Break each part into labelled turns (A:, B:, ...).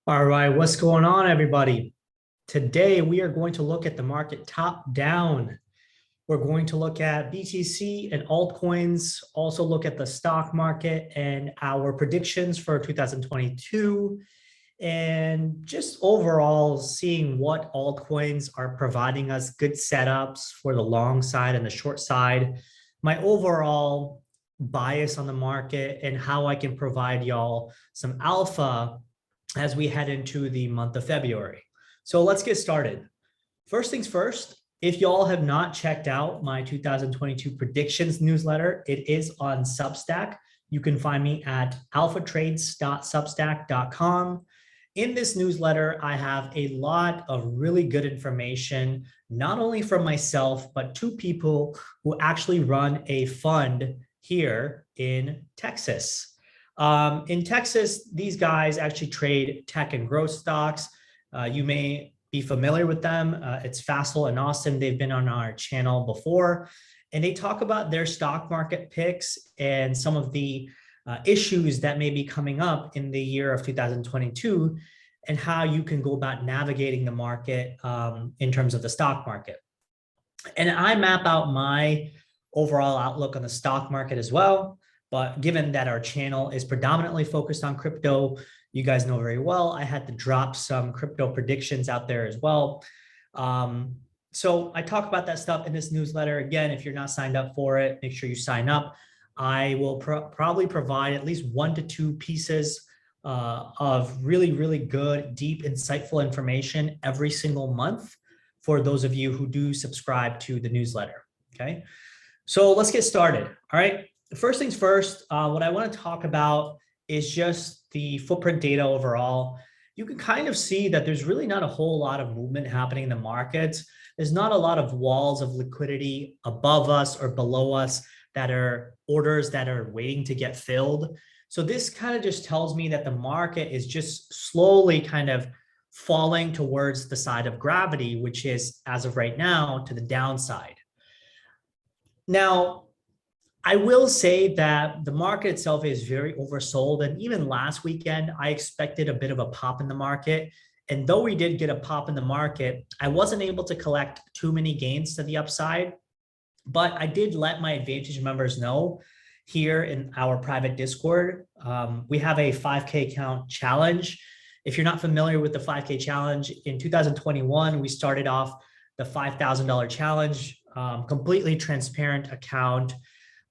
A: All right, what's going on, everybody? Today, we are going to look at the market top down. We're going to look at BTC and altcoins, also look at the stock market and our predictions for 2022, and just overall seeing what altcoins are providing us good setups for the long side and the short side, my overall bias on the market, and how I can provide y'all some alpha as we head into the month of February. So let's get started. First things first, if y'all have not checked out my 2022 predictions newsletter, it is on Substack. You can find me at alphatrades.substack.com. In this newsletter, I have a lot of really good information, not only from myself, but two people who actually run a fund here in Texas. In Texas, these guys actually trade tech and growth stocks. You may be familiar with them. It's Fassel and Austin. They've been on our channel before, and they talk about their stock market picks and some of the issues that may be coming up in the year of 2022 and how you can go about navigating the market in terms of the stock market. And I map out my overall outlook on the stock market as well. But given that our channel is predominantly focused on crypto, you guys know very well, I had to drop some crypto predictions out there as well. So I talk about that stuff in this newsletter. Again, if you're not signed up for it, make sure you sign up. I will probably provide at least 1 to 2 pieces of really, really good, deep, insightful information every single month for those of you who do subscribe to the newsletter. Okay, so let's get started. All right. First things first, what I want to talk about is just the footprint data overall. You can kind of see that there's really not a whole lot of movement happening in the markets. There's not a lot of walls of liquidity above us or below us that are orders that are waiting to get filled. So this kind of just tells me that the market is just slowly kind of falling towards the side of gravity, which is, as of right now, to the downside. Now, I will say that the market itself is very oversold. And even last weekend, I expected a bit of a pop in the market. And though we did get a pop in the market, I wasn't able to collect too many gains to the upside. But I did let my Advantage members know here in our private Discord. We have a 5K account challenge. If you're not familiar with the 5K challenge, in 2021, we started off the $5,000 challenge, completely transparent account.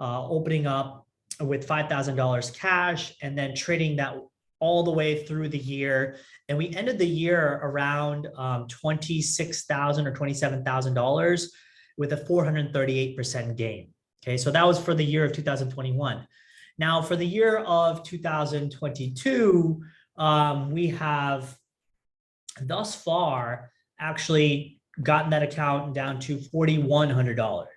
A: Opening up with $5,000 cash and then trading that all the way through the year. And we ended the year around $26,000 or $27,000 with a 438% gain. Okay, so that was for the year of 2021. Now for the year of 2022, we have thus far actually gotten that account down to $4,100.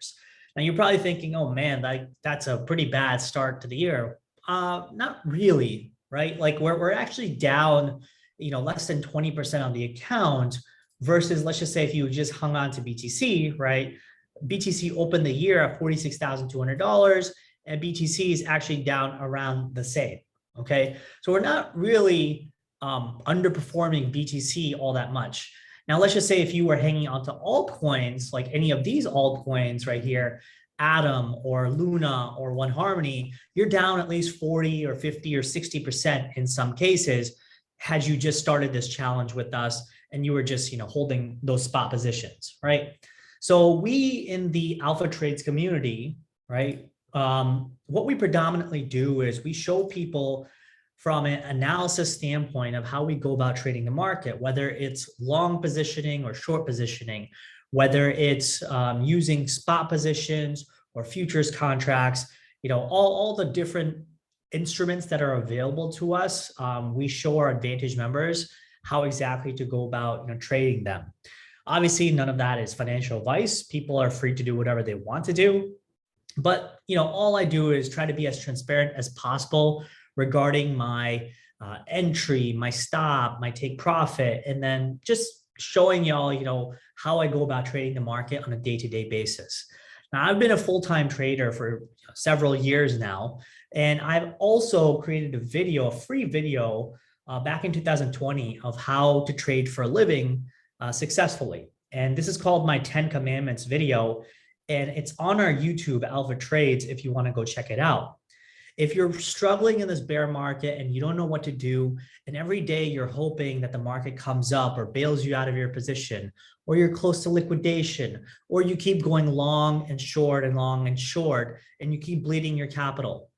A: Now you're probably thinking, oh man, that's a pretty bad start to the year. Not really, right? Like we're actually down, less than 20% on the account versus, let's just say if you just hung on to BTC, right? BTC opened the year at $46,200 and BTC is actually down around the same, okay? So we're not really underperforming BTC all that much. Now, let's just say if you were hanging onto altcoins, like any of these altcoins right here, Atom or Luna or One Harmony, you're down at least 40 or 50 or 60% in some cases had you just started this challenge with us and you were just, holding those spot positions, right? So we in the Alpha Trades community, right, what we predominantly do is we show people from an analysis standpoint of how we go about trading the market, whether it's long positioning or short positioning, whether it's using spot positions or futures contracts, all the different instruments that are available to us. We show our Advantage members how exactly to go about trading them. Obviously, none of that is financial advice. People are free to do whatever they want to do. But all I do is try to be as transparent as possible regarding my entry, my stop, my take profit, and then just showing y'all, how I go about trading the market on a day-to-day basis. Now, I've been a full-time trader for several years now, and I've also created a free video back in 2020 of how to trade for a living successfully. And this is called my 10 Commandments video. And it's on our YouTube, Alpha Trades, if you want to go check it out. If you're struggling in this bear market and you don't know what to do, and every day you're hoping that the market comes up or bails you out of your position, or you're close to liquidation, or you keep going long and short and long and short, and you keep bleeding your capital,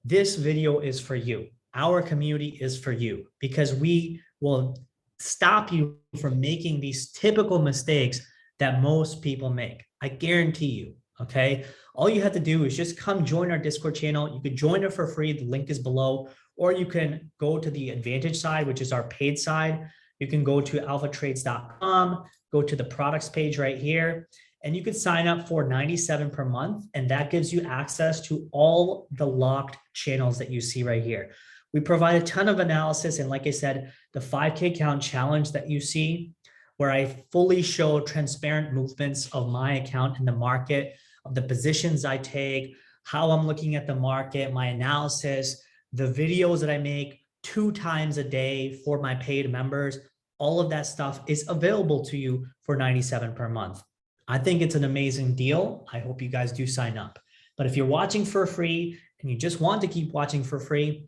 A: this video is for you. Our community is for you, because we will stop you from making these typical mistakes that most people make. I guarantee you, okay? All you have to do is just come join our Discord channel. You can join it for free. The link is below, or you can go to the Advantage side, which is our paid side. You can go to alphatrades.com, go to the products page right here, and you can sign up for $97 per month. And that gives you access to all the locked channels that you see right here. We provide a ton of analysis. And like I said, the 5K count challenge that you see, where I fully show transparent movements of my account in the market, of the positions I take, how I'm looking at the market, my analysis, the videos that I make 2 times a day for my paid members, all of that stuff is available to you for $97 per month. I think it's an amazing deal. I hope you guys do sign up. But if you're watching for free and you just want to keep watching for free,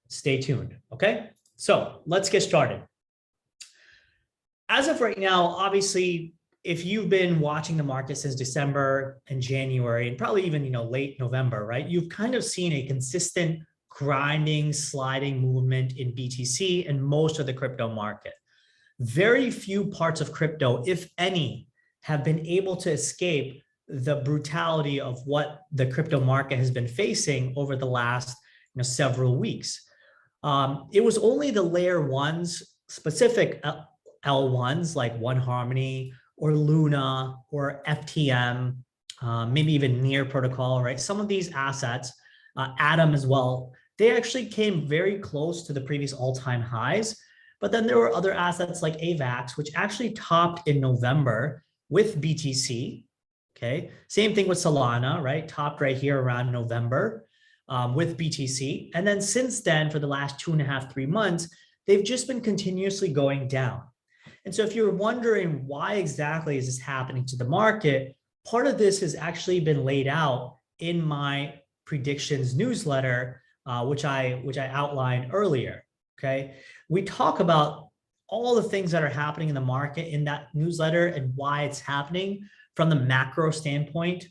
A: stay tuned, okay? So let's get started. As of right now, obviously, if you've been watching the market since December and January, and probably even late November, right? You've kind of seen a consistent grinding, sliding movement in BTC and most of the crypto market. Very few parts of crypto, if any, have been able to escape the brutality of what the crypto market has been facing over the last several weeks. It was only the layer ones, specific L1s like One Harmony or Luna or FTM, maybe even Near Protocol, right? Some of these assets, Atom as well, they actually came very close to the previous all-time highs. But then there were other assets like AVAX, which actually topped in November with BTC, okay? Same thing with Solana, right? Topped right here around November with BTC. And then since then, for the last 2.5, 3 months, they've just been continuously going down. And so if you're wondering why exactly is this happening to the market, part of this has actually been laid out in my predictions newsletter, which I outlined earlier, okay? We talk about all the things that are happening in the market in that newsletter and why it's happening from the macro standpoint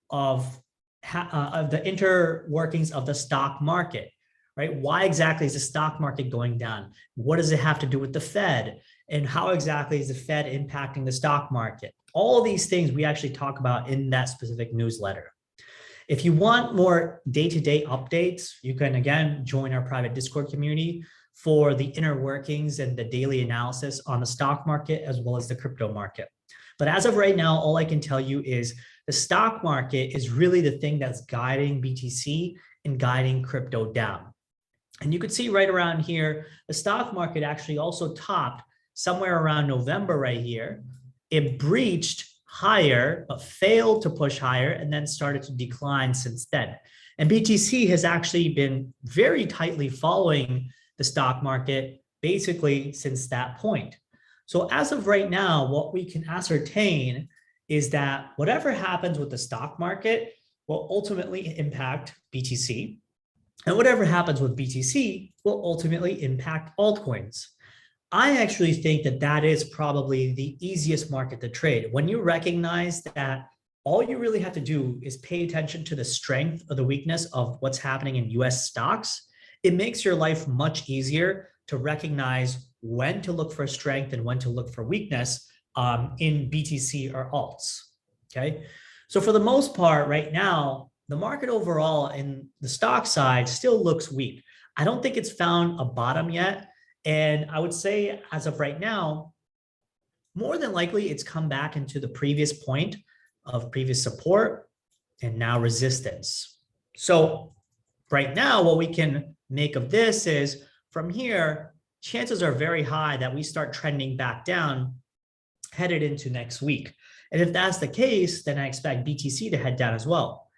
A: of the inner workings of the stock market, right? Why exactly is the stock market going down? What does it have to do with the Fed? And how exactly is the Fed impacting the stock market? All of these things we actually talk about in that specific newsletter. If you want more day-to-day updates, you can, again, join our private Discord community for the inner workings and the daily analysis on the stock market as well as the crypto market. But as of right now, all I can tell you is the stock market is really the thing that's guiding BTC and guiding crypto down. And you could see right around here, the stock market actually also topped somewhere around November right here. It breached higher, but failed to push higher and then started to decline since then. And BTC has actually been very tightly following the stock market basically since that point. So as of right now, what we can ascertain is that whatever happens with the stock market will ultimately impact BTC. And whatever happens with BTC will ultimately impact altcoins. I actually think that that is probably the easiest market to trade. When you recognize that all you really have to do is pay attention to the strength or the weakness of what's happening in US stocks, it makes your life much easier to recognize when to look for strength and when to look for weakness in BTC or alts, okay? So for the most part right now, the market overall in the stock side still looks weak. I don't think it's found a bottom yet. And I would say as of right now, more than likely it's come back into the previous point of previous support and now resistance. So right now, what we can make of this is from here, chances are very high that we start trending back down headed into next week. And if that's the case, then I expect BTC to head down as well.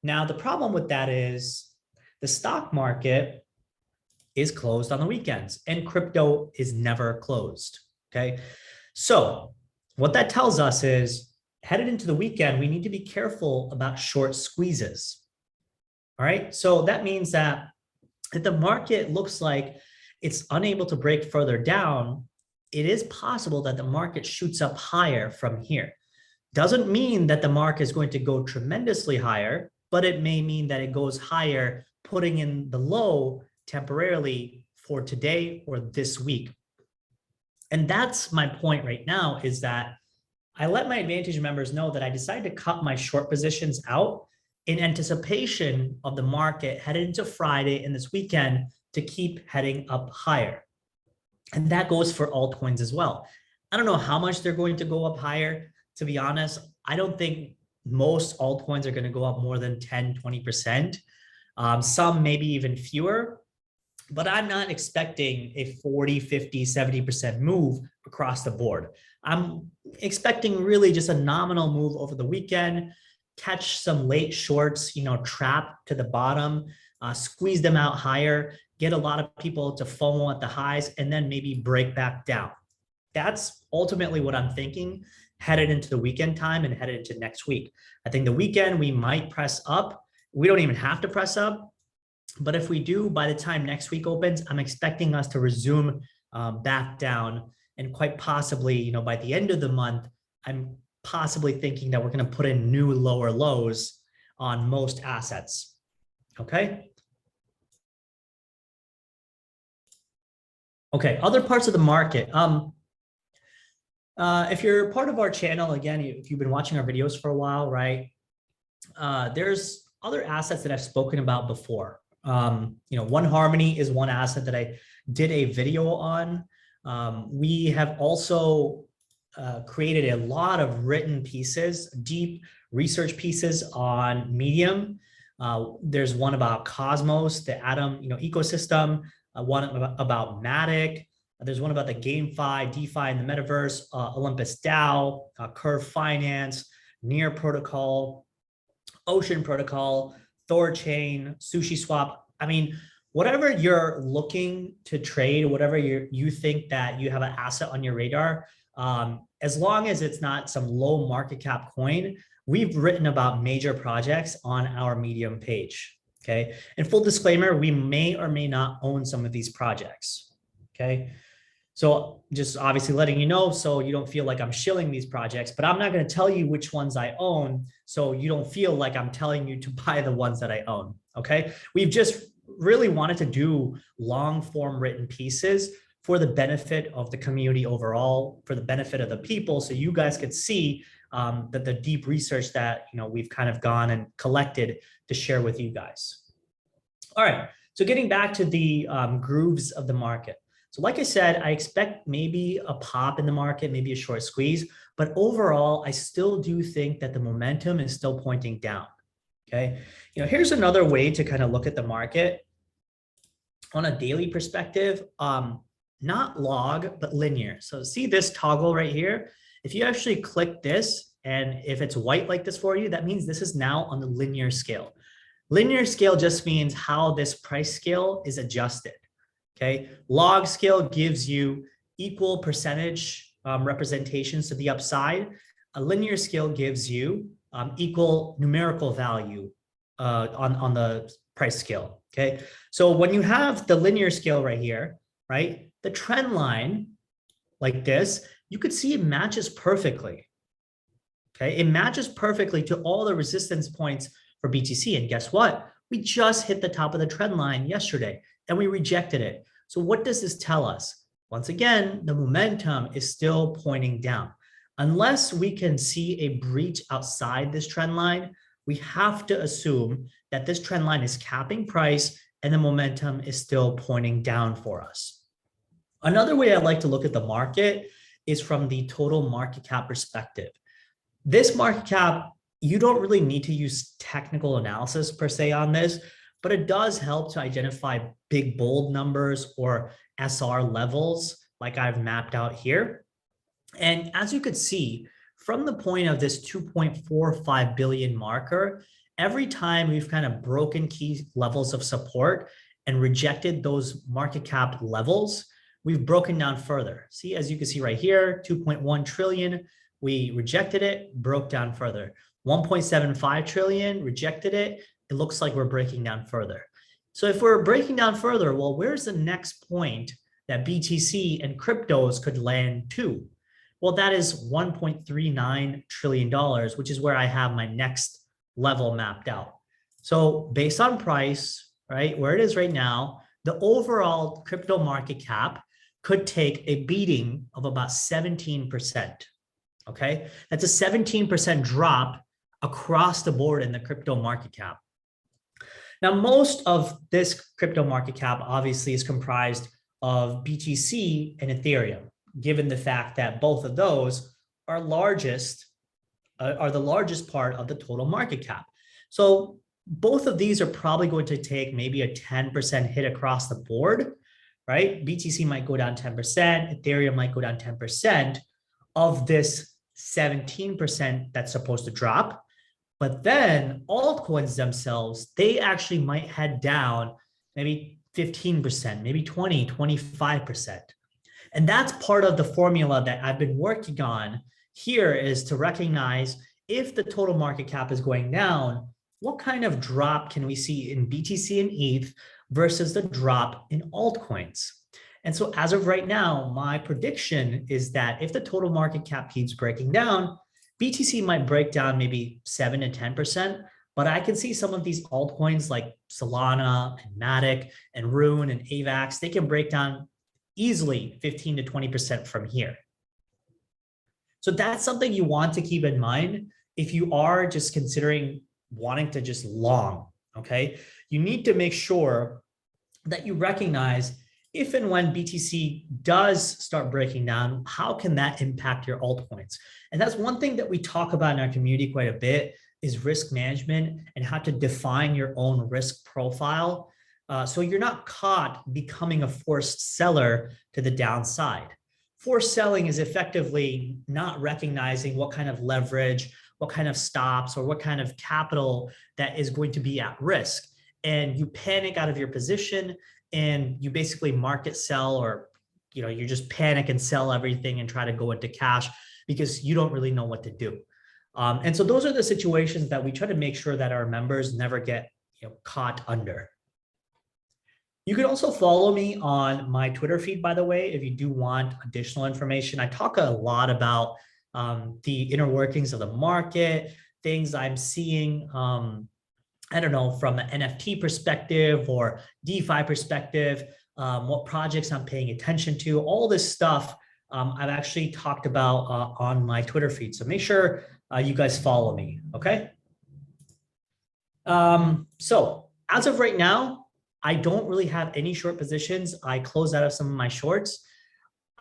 A: Now, the problem with that is the stock market is closed on the weekends, and crypto is never closed. Okay. So what that tells us is headed into the weekend, we need to be careful about short squeezes. All right. So that means that if the market looks like it's unable to break further down, it is possible that the market shoots up higher from here. Doesn't mean that the market is going to go tremendously higher, but it may mean that it goes higher, putting in the low temporarily for today or this week. And that's my point right now, is that I let my Advantage members know that I decided to cut my short positions out in anticipation of the market headed into Friday and this weekend to keep heading up higher. And that goes for altcoins as well. I don't know how much they're going to go up higher. To be honest, I don't think most altcoins are going to go up more than 10, 20%. Some maybe even fewer. But I'm not expecting a 40, 50, 70% move across the board. I'm expecting really just a nominal move over the weekend, catch some late shorts, trap to the bottom, squeeze them out higher, get a lot of people to FOMO at the highs, and then maybe break back down. That's ultimately what I'm thinking headed into the weekend time and headed into next week. I think the weekend we might press up. We don't even have to press up. But if we do, by the time next week opens, I'm expecting us to resume back down, and quite possibly, by the end of the month, I'm possibly thinking that we're going to put in new lower lows on most assets. Okay. Okay. Other parts of the market. If you're part of our channel, again, if you've been watching our videos for a while, right? There's other assets that I've spoken about before. One Harmony is one asset that I did a video on. We have also created a lot of written pieces, deep research pieces on Medium. There's one about Cosmos, the Atom, ecosystem. One about Matic. There's one about the GameFi, DeFi, and the Metaverse, Olympus DAO, Curve Finance, Near Protocol, Ocean Protocol, Thorchain, Sushi Swap. I mean, whatever you're looking to trade, whatever you think that you have an asset on your radar, as long as it's not some low market cap coin, we've written about major projects on our Medium page. Okay. And full disclaimer, we may or may not own some of these projects. Okay. So just obviously letting you know, so you don't feel like I'm shilling these projects, but I'm not going to tell you which ones I own, so you don't feel like I'm telling you to buy the ones that I own. Okay. We've just really wanted to do long form written pieces for the benefit of the community overall, for the benefit of the people, so you guys could see that the deep research that we've kind of gone and collected to share with you guys. All right. So getting back to the grooves of the market. So like I said, I expect maybe a pop in the market, maybe a short squeeze, but overall, I still do think that the momentum is still pointing down. Okay. Here's another way to kind of look at the market on a daily perspective, not log, but linear. So see this toggle right here. If you actually click this, and if it's white like this for you, that means this is now on the linear scale. Linear scale just means how this price scale is adjusted. Okay, log scale gives you equal percentage representations to the upside. A linear scale gives you equal numerical value on the price scale. Okay, so when you have the linear scale right here, right, the trend line like this, you could see it matches perfectly. Okay, it matches perfectly to all the resistance points for BTC. And guess what? We just hit the top of the trend line yesterday and we rejected it. So what does this tell us? Once again, the momentum is still pointing down. Unless we can see a breach outside this trend line, we have to assume that this trend line is capping price and the momentum is still pointing down for us. Another way I like to look at the market is from the total market cap perspective. This market cap, you don't really need to use technical analysis per se on this, but it does help to identify big bold numbers or SR levels like I've mapped out here. And as you could see, from the point of this 2.45 billion marker, every time we've kind of broken key levels of support, and rejected those market cap levels, we've broken down further. See, as you can see right here, 2.1 trillion, we rejected it, broke down further. 1.75 trillion, rejected it. It looks like we're breaking down further. So if we're breaking down further, well, where's the next point that BTC and cryptos could land to? Well, that is $1.39 trillion, which is where I have my next level mapped out. So based on price, right, where it is right now, the overall crypto market cap could take a beating of about 17%. Okay, that's a 17% drop across the board in the crypto market cap. Now, most of this crypto market cap obviously is comprised of BTC and Ethereum, given the fact that both of those are the largest part of the total market cap. So both of these are probably going to take maybe a 10% hit across the board, right? BTC might go down 10%, Ethereum might go down 10% of this 17% that's supposed to drop. But then altcoins themselves, they actually might head down maybe 15%, maybe 20, 25%. And that's part of the formula that I've been working on here, is to recognize if the total market cap is going down, what kind of drop can we see in BTC and ETH versus the drop in altcoins? And so as of right now, my prediction is that if the total market cap keeps breaking down, BTC might break down maybe 7 to 10%, but I can see some of these altcoins like Solana and Matic and Rune and AVAX, they can break down easily 15 to 20% from here. So that's something you want to keep in mind if you are just considering wanting to just long, okay? You need to make sure that you recognize if and when BTC does start breaking down, how can that impact your altcoins? And that's one thing that we talk about in our community quite a bit, is risk management and how to define your own risk profile. So you're not caught becoming a forced seller to the downside. Forced selling is effectively not recognizing what kind of leverage, what kind of stops, or what kind of capital that is going to be at risk. And you panic out of your position and you basically market sell, or you just panic and sell everything and try to go into cash because you don't really know what to do. And so those are the situations that we try to make sure that our members never get caught under. You can also follow me on my Twitter feed, by the way, if you do want additional information. I talk a lot about the inner workings of the market, things I'm seeing, I don't know, from an NFT perspective or DeFi perspective, what projects I'm paying attention to, all this stuff I've actually talked about on my Twitter feed. So make sure you guys follow me, okay? So as of right now, I don't really have any short positions. I closed out of some of my shorts.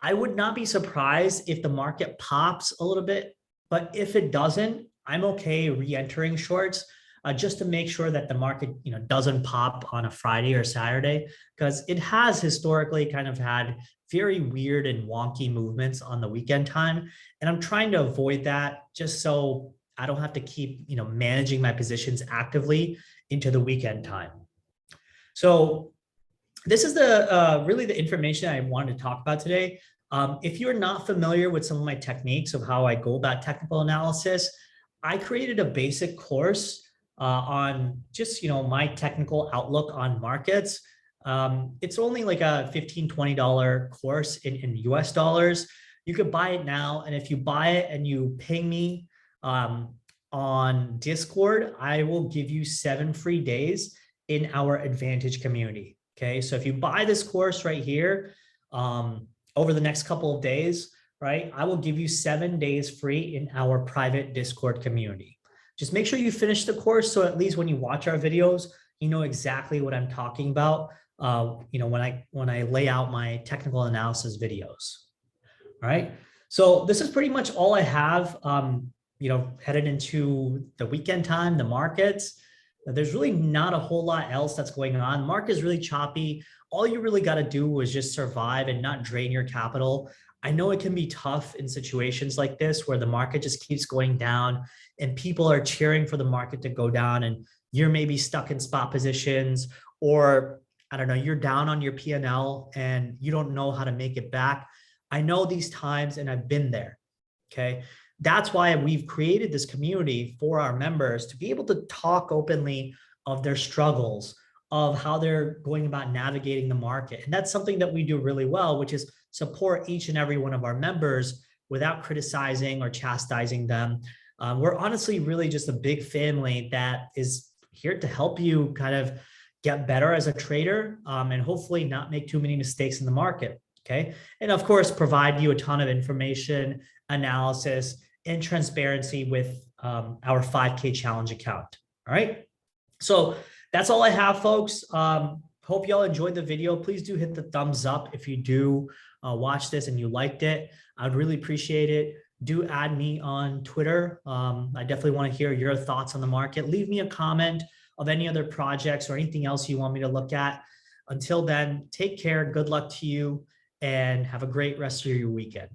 A: I would not be surprised if the market pops a little bit, but if it doesn't, I'm okay re-entering shorts just to make sure that the market doesn't pop on a Friday or Saturday, because it has historically kind of had very weird and wonky movements on the weekend time. And I'm trying to avoid that just so I don't have to keep managing my positions actively into the weekend time. So this is the really the information I wanted to talk about today. If you're not familiar with some of my techniques of how I go about technical analysis, I created a basic course on just my technical outlook on markets. It's only like a $15, $20 course in US dollars. You could buy it now, and if you buy it and you ping me on Discord, I will give you 7 free days in our Advantage community. Okay, so if you buy this course right here over the next couple of days, right, I will give you 7 days free in our private Discord community. Just make sure you finish the course, so at least when you watch our videos, you know exactly what I'm talking about. When I lay out my technical analysis videos. All right, so this is pretty much all I have. Headed into the weekend time, the markets. There's really not a whole lot else that's going on. Market is really choppy. All you really got to do is just survive and not drain your capital. I know it can be tough in situations like this where the market just keeps going down and people are cheering for the market to go down and you're maybe stuck in spot positions, or I don't know, you're down on your P&L and you don't know how to make it back. I know these times and I've been there. Okay. That's why we've created this community for our members to be able to talk openly of their struggles, of how they're going about navigating the market. And that's something that we do really well, which is support each and every one of our members without criticizing or chastising them. We're honestly really just a big family that is here to help you kind of get better as a trader, and hopefully not make too many mistakes in the market. Okay. And of course, provide you a ton of information, analysis, and transparency with our 5K challenge account. All right. So that's all I have, folks. Hope y'all enjoyed the video. Please do hit the thumbs up if you do watch this and you liked it. I'd really appreciate it. Do add me on Twitter. I definitely want to hear your thoughts on the market. Leave me a comment of any other projects or anything else you want me to look at. Until then, take care. Good luck to you and have a great rest of your weekend.